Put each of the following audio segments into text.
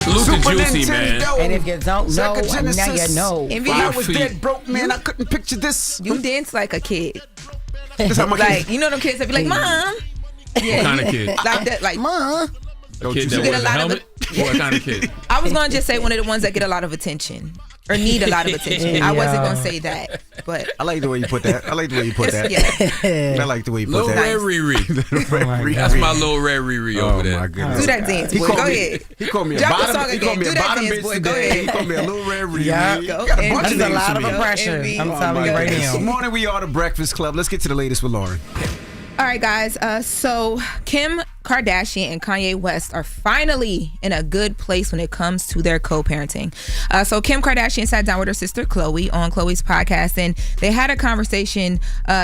Salute to Juicy, man. And if you don't know, now you know. If I was dead broke, man, I couldn't picture this. You dance like a kid. Like, you know them kids that be like, Mom. Yeah. What kind of kid? Like that, like, Mom. Kid that wears a helmet? What kind of kid? I was going to just say one of the ones that get a lot of attention. Or need a lot of attention. I wasn't going to say that, but I like the way you put that. I like the way you put that. Yeah. I like the way you put Little that. Red Riri. That's my little Red Riri over there. Oh my goodness. Do that dance, boy. Go ahead. He called me a Drop the bottom. song He called me again. a Do that bottom dance, bitch boy. Go today. ahead. He called me a little Red Riri. Yeah. Got a bunch That's of a names lot for of me. oppression. I'm telling you right now. Good morning, we are the Breakfast Club. Let's get to the latest with Loren. All right, guys. So Kim Kardashian and Kanye West are finally in a good place when it comes to their co-parenting. So Kim Kardashian sat down with her sister Khloe on Khloe's podcast, and they had a conversation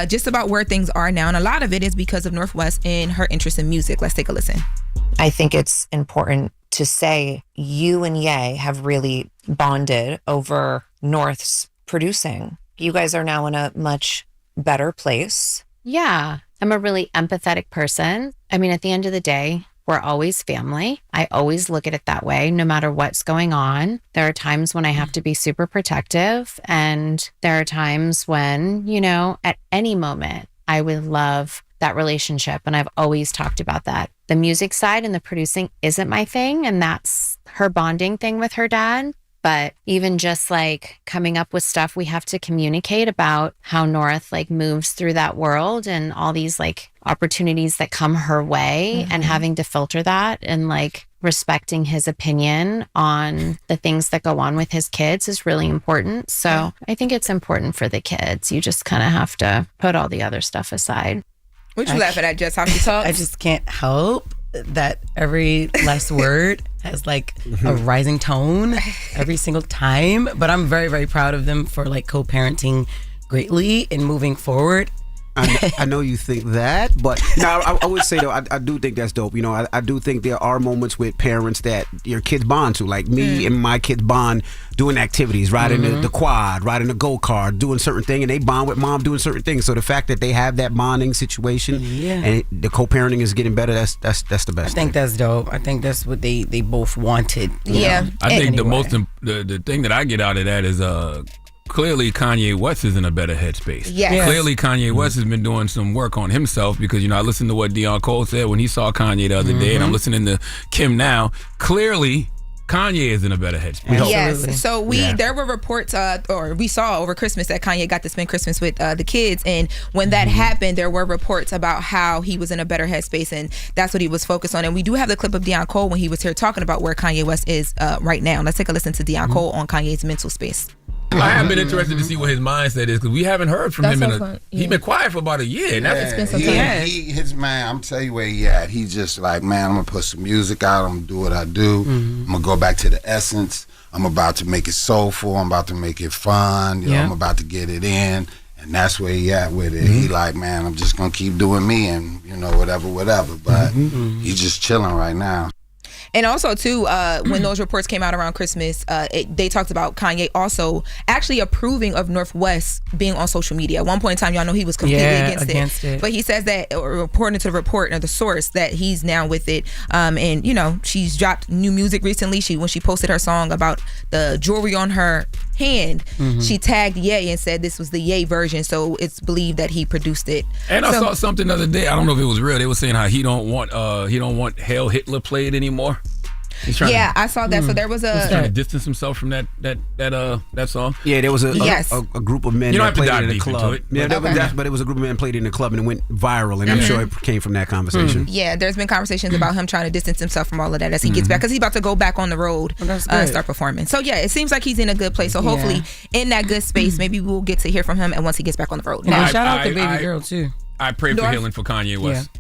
just about where things are now. And a lot of it is because of North West and her interest in music. Let's take a listen. I think it's important to say you and Ye have really bonded over North's producing. You guys are now in a much better place. Yeah, I'm a really empathetic person. I mean, at the end of the day, we're always family. I always look at it that way, no matter what's going on. There are times when I have to be super protective, and there are times when, you know, at any moment, I would love that relationship. And I've always talked about that. The music side and the producing isn't my thing, and that's her bonding thing with her dad. But even just like coming up with stuff, we have to communicate about how North like moves through that world and all these like opportunities that come her way, and having to filter that and like respecting his opinion on the things that go on with his kids is really important. So I think it's important for the kids. You just kind of have to put all the other stuff aside. What you laughing at, Jess? How she talks? I just can't help that every last word has like a rising tone every single time. But I'm very, very proud of them for like co-parenting greatly and moving forward. I know you think that, but no, I would say though, I do think that's dope. You know, I do think there are moments with parents that your kids bond to, like me and my kids bond doing activities, riding the quad, riding the go-kart, doing certain things, and they bond with mom doing certain things. So the fact that they have that bonding situation and the co-parenting is getting better, that's the best. I think that's dope. I think that's what they both wanted. Yeah. I think the thing that I get out of that is clearly Kanye West is in a better headspace. Yes. Clearly Kanye West has been doing some work on himself, because, you know, I listened to what Deion Cole said when he saw Kanye the other day, and I'm listening to Kim now. Clearly Kanye is in a better headspace. Yes. So there were reports, or we saw over Christmas that Kanye got to spend Christmas with the kids, and when that happened, there were reports about how he was in a better headspace, and that's what he was focused on. And we do have the clip of Deion Cole when he was here talking about where Kanye West is right now. Let's take a listen to Deion Cole on Kanye's mental space. I have been interested to see what his mindset is, because we haven't heard from him he's been quiet for about a year. And it's been some time. His man, I'm telling you where he at. He's just like, man, I'm gonna put some music out. I'm gonna do what I do. I'm gonna go back to the essence. I'm about to make it soulful. I'm about to make it fun. You know, I'm about to get it in. And that's where he at with it. He like, man, I'm just gonna keep doing me, and you know, whatever. But he's just chilling right now. And also, too, when those reports came out around Christmas, they talked about Kanye also actually approving of North West being on social media. At one point in time, y'all know he was completely against it. But he says that, or according to the report or the source, that he's now with it. And, you know, she's dropped new music recently. When she posted her song about the jewelry on her hand, she tagged Ye and said this was the Ye version. So it's believed that he produced it. And I saw something the other day. I don't know if it was real. They were saying how he don't want Hail Hitler played anymore. I saw that. So there was he's trying to distance himself from that song. Yeah, there was a group of men that played it in the club. But it was a group of men played it in the club, and it went viral, and I'm sure it came from that conversation. Yeah, there's been conversations about him trying to distance himself from all of that as he gets back, because he's about to go back on the road and start performing. So yeah, it seems like he's in a good place. So hopefully in that good space, maybe we'll get to hear from him, and once he gets back on the road. Now, shout out to baby girl too. I pray for healing for Kanye West.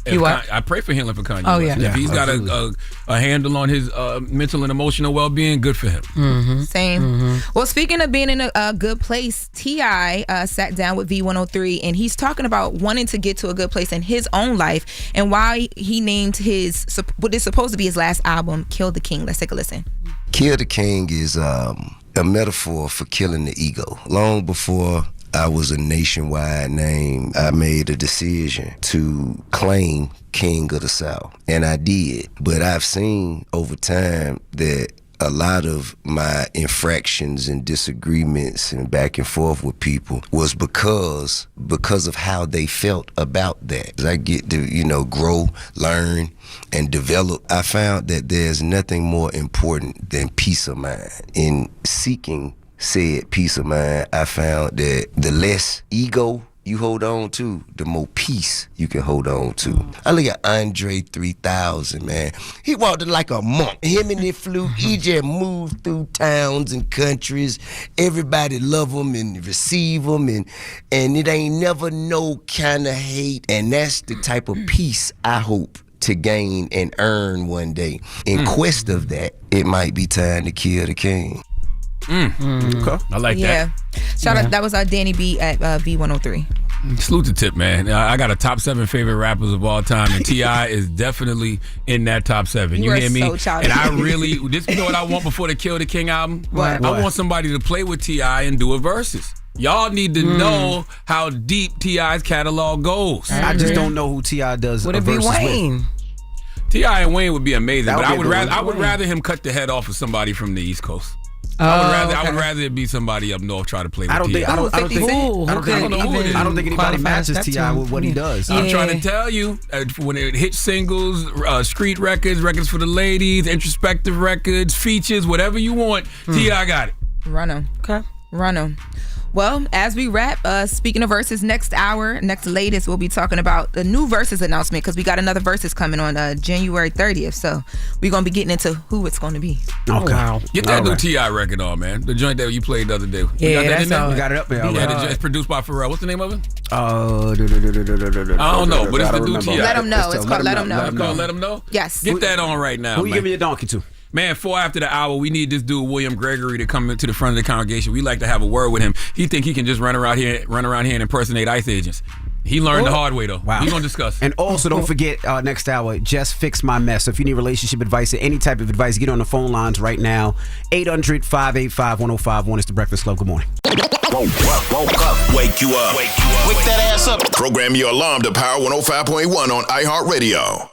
I pray for healing for Kanye. If he's got a handle on his mental and emotional well-being, good for him. Same. Well, speaking of being in a good place, T.I. sat down with V103, and he's talking about wanting to get to a good place in his own life, and why he named what is supposed to be his last album, Kill the King. Let's take a listen. Kill the King is a metaphor for killing the ego. Long before I was a nationwide name, I made a decision to claim King of the South, and I did. But I've seen over time that a lot of my infractions and disagreements and back and forth with people was because of how they felt about that. As I get to, grow, learn, and develop, I found that there's nothing more important than peace of mind. In seeking said peace of mind, I found that the less ego you hold on to, the more peace you can hold on to. I look at Andre 3000, man. He walked like a monk. Him and the flute, he just moved through towns and countries. Everybody love him and receive him, and it ain't never no kind of hate. And that's the type of peace I hope to gain and earn one day. In quest of that, it might be time to kill the king. Okay. I like that. Shout out, that was Danny B at V103. Salute the tip, man. I got a top 7 favorite rappers of all time, and T.I. is definitely in that top 7. You hear me? So childish. And I really, you know what I want before the Kill the King album? What? I want somebody to play with T.I. and do a versus. Y'all need to know how deep T.I.'s catalog goes. I just don't know who T.I. does. Would it be Wayne? With. T.I. and Wayne would be amazing, but I would Wayne. rather him cut the head off of somebody from the East Coast. Oh, I would rather it be somebody up north try to play with T.I. I don't think anybody matches T.I. with what he does. I'm trying to tell you, when it hits singles, street records for the ladies, introspective records, features, whatever you want, T.I. got it. Run 'em. Okay. Run 'em. Well, as we wrap, speaking of verses, next latest, we'll be talking about the new verses announcement, because we got another verses coming on January 30th. So we're going to be getting into who it's going to be. Okay. Wow. Get that new T.I. record on, man. The joint that you played the other day. Yeah, that's all. We got it up there. Yeah, it's produced by Pharrell. What's the name of it? I don't know, but it's the new T.I. Let them know. It's called Let them know. Let them know? Yes. Get that on right now, Who you man. giving your donkey to? Man, 4 after the hour, we need this dude William Gregory to come into the front of the congregation. We like to have a word with him. He think he can just run around here and impersonate ICE agents. He learned the hard way, though. Wow. We're going to discuss. And also, don't forget, next hour, Just Fix My Mess. So if you need relationship advice or any type of advice, get on the phone lines right now. 800-585-1051 is the Breakfast Club. Good morning. Woke up. Wake you up. Wake that ass up. Program your alarm to Power 105.1 on iHeartRadio.